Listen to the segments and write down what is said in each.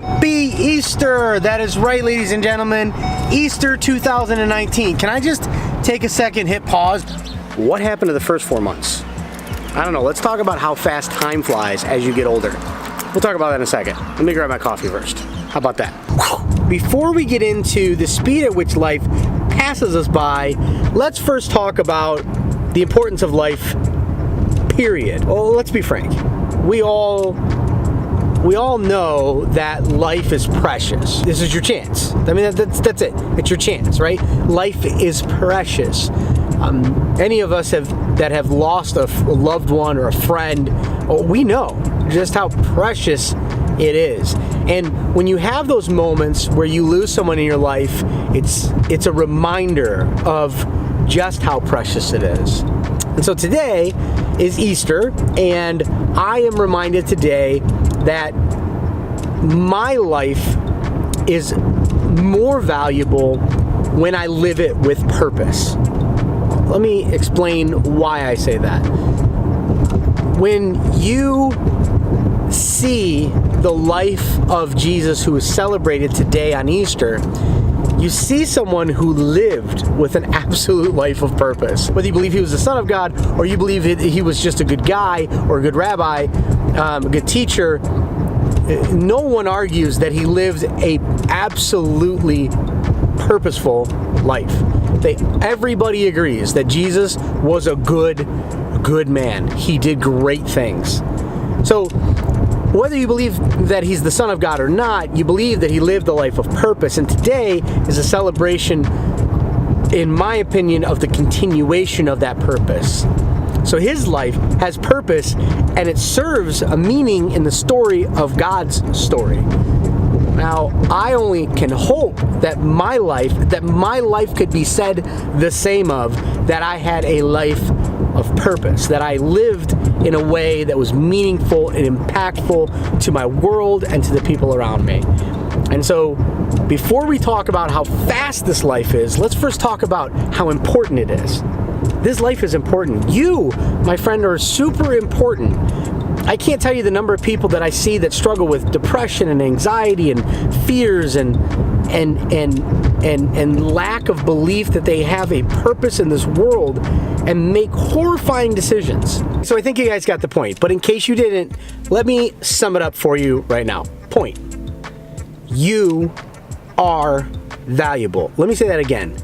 Happy Easter! That is right, ladies and gentlemen. Easter 2019. Can I just take a second, hit pause? What happened to the first 4 months? I don't know. Let's talk about how fast time flies as you get older. We'll talk about that in a second. Let me grab my coffee first. How about that? Before we get into the speed at which life passes us by, let's first talk about the importance of life, period. Well, let's be frank. We all know that life is precious. This is your chance. I mean, that's it. It's your chance, right? Life is precious. Any of us that have lost a loved one or a friend, we know just how precious it is. And when you have those moments where you lose someone in your life, it's a reminder of just how precious it is. And so today is Easter, and I am reminded today that my life is more valuable when I live it with purpose. Let me explain why I say that. When you see the life of Jesus who is celebrated today on Easter, you see someone who lived with an absolute life of purpose. Whether you believe he was the Son of God, or you believe he was just a good guy, or a good rabbi, a good teacher, no one argues that he lived a absolutely purposeful life. Everybody agrees that Jesus was a good man. He did great things. So whether you believe that he's the Son of God or not, you believe that he lived a life of purpose. And today is a celebration, in my opinion, of the continuation of that purpose. So his life has purpose, and it serves a meaning in the story of God's story. Now, I only can hope that my life could be said the same of, that I had a life of purpose, that I lived in a way that was meaningful and impactful to my world and to the people around me. And so, before we talk about how fast this life is, let's first talk about how important it is. This life is important. You, my friend, are super important. I can't tell you the number of people that I see that struggle with depression and anxiety and fears and lack of belief that they have a purpose in this world and make horrifying decisions. So I think you guys got the point, but in case you didn't, let me sum it up for you right now. Point. You are valuable. Let me say that again.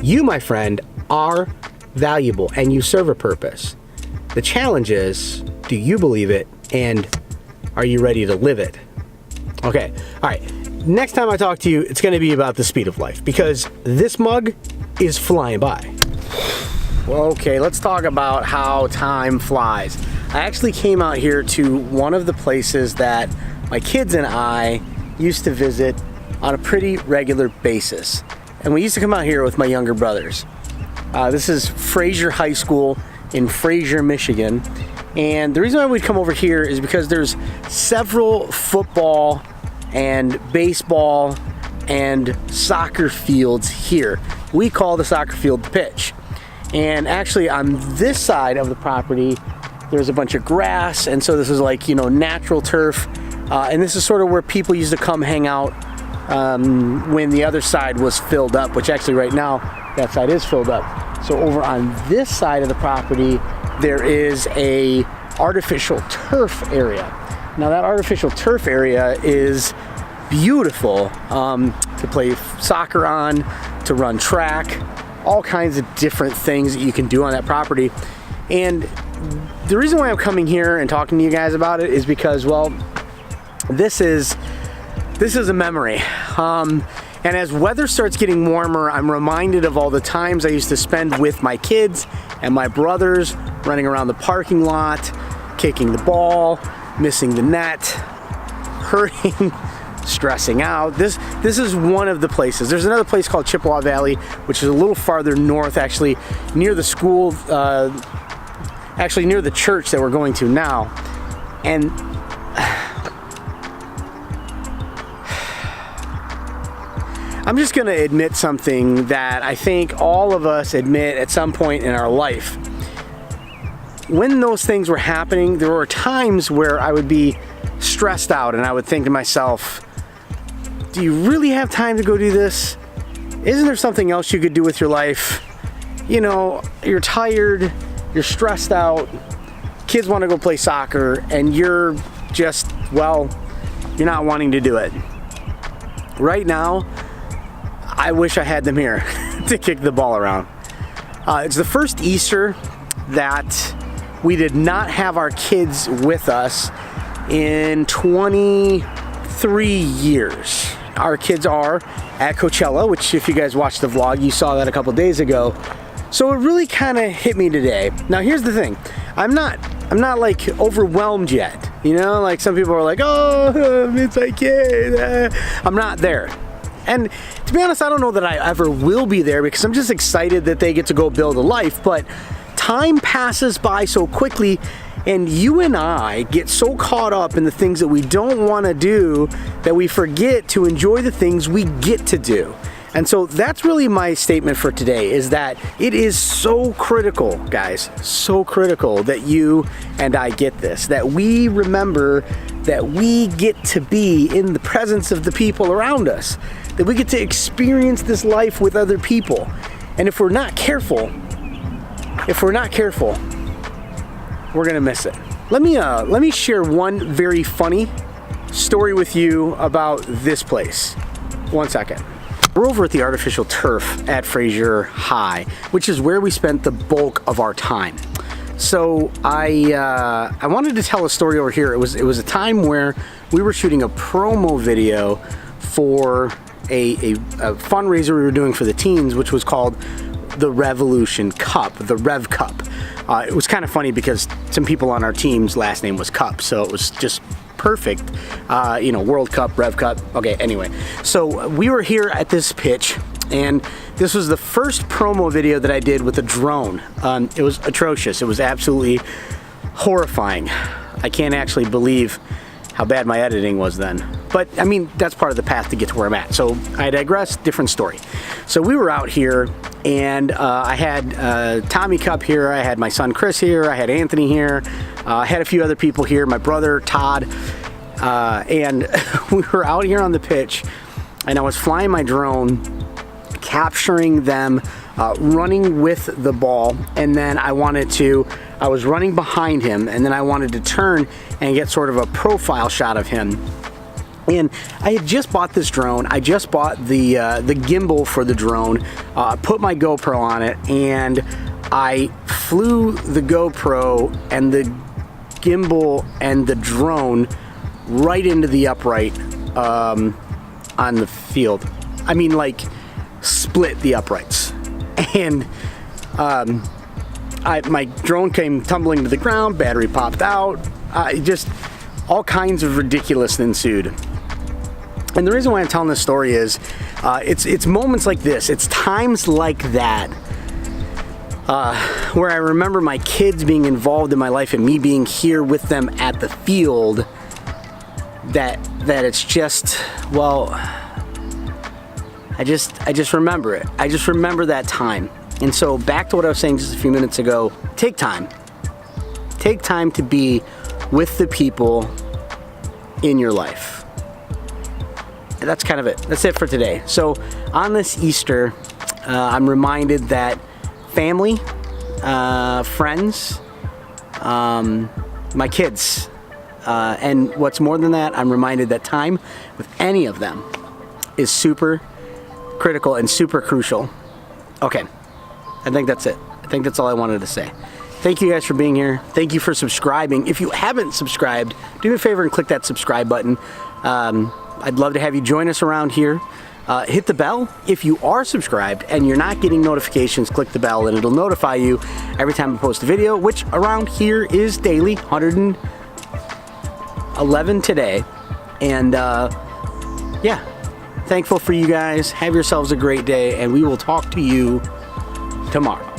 You, my friend, are valuable, and you serve a purpose. The challenge is, do you believe it, and are you ready to live it? Okay, all right. Next time I talk to you, it's going to be about the speed of life, because this mug is flying by. Well, okay, let's talk about how time flies. I actually came out here to one of the places that my kids and I used to visit on a pretty regular basis. And we used to come out here with my younger brothers. This is Fraser High School in Fraser, Michigan. And the reason why we'd come over here is because there's several football and baseball and soccer fields here. We call the soccer field the pitch. And actually on this side of the property, there's a bunch of grass, and so this is like, natural turf. And this is sort of where people used to come hang out when the other side was filled up, which actually right now, that side is filled up. So over on this side of the property, there is a artificial turf area. Now that artificial turf area is beautiful to play soccer on, to run track, all kinds of different things that you can do on that property. And the reason why I'm coming here and talking to you guys about it is because, well, this is a memory. And as weather starts getting warmer, I'm reminded of all the times I used to spend with my kids and my brothers running around the parking lot, kicking the ball, missing the net, hurting, stressing out. This is one of the places. There's another place called Chippewa Valley, which is a little farther north, actually near the school, actually near the church that we're going to now. And I'm just going to admit something that I think all of us admit at some point in our life. When those things were happening, there were times where I would be stressed out and I would think to myself, Do you really have time to go do this? Isn't there something else you could do with your life? You know, you're tired, you're stressed out, kids want to go play soccer, and you're just, well, you're not wanting to do it. Right now, I wish I had them here to kick the ball around. It's the first Easter that we did not have our kids with us in 23 years. Our kids are at Coachella, which if you guys watched the vlog, you saw that a couple days ago. So it really kind of hit me today. Now here's the thing, I'm not like overwhelmed yet. You know, like some people are like, oh, it's my kid. I'm not there. And to be honest, I don't know that I ever will be there because I'm just excited that they get to go build a life. But time passes by so quickly, and you and I get so caught up in the things that we don't want to do that we forget to enjoy the things we get to do. And so that's really my statement for today, is that it is so critical, guys, so critical that you and I get this, that we remember that we get to be in the presence of the people around us, that we get to experience this life with other people. And if we're not careful, we're gonna miss it. Let me share one very funny story with you about this place. 1 second. We're over at the artificial turf at Fraser High, which is where we spent the bulk of our time. So I wanted to tell a story over here. It was a time where we were shooting a promo video for a fundraiser we were doing for the teens, which was called the Revolution Cup, the Rev Cup. It was kind of funny because some people on our team's last name was Cup, so it was just perfect. You know, World Cup, Rev Cup. Okay, anyway. So we were here at this pitch, and this was the first promo video that I did with a drone. It was atrocious. It was absolutely horrifying. I can't actually believe how bad my editing was then. But I mean, that's part of the path to get to where I'm at. So I digress, different story. So we were out here, and I had Tommy Cup here, I had my son Chris here, I had Anthony here, I had a few other people here, my brother Todd, and we were out here on the pitch, and I was flying my drone, capturing them, running with the ball, and then I was running behind him, and then I wanted to turn and get sort of a profile shot of him. And I had just bought this drone. I just bought the gimbal for the drone, put my GoPro on it, and I flew the GoPro and the gimbal and the drone right into the upright on the field. I mean, like, split the uprights. And my drone came tumbling to the ground, battery popped out, just all kinds of ridiculous ensued. And the reason why I'm telling this story is it's moments like this, it's times like that where I remember my kids being involved in my life and me being here with them at the field, that it's just, well, I just remember it. I just remember that time. And so back to what I was saying just a few minutes ago, take time. Take time to be with the people in your life. That's kind of it. That's it for today. So on this Easter, I'm reminded that family, friends, my kids, and what's more than that, I'm reminded that time with any of them is super critical and super crucial. Okay, I think that's it. I think that's all I wanted to say. Thank you guys for being here. Thank you for subscribing. If you haven't subscribed, do me a favor and click that subscribe button. I'd love to have you join us around here. Hit the bell. If you are subscribed and you're not getting notifications, click the bell and it'll notify you every time I post a video, which around here is daily, 111 today. And yeah, thankful for you guys. Have yourselves a great day, and we will talk to you tomorrow.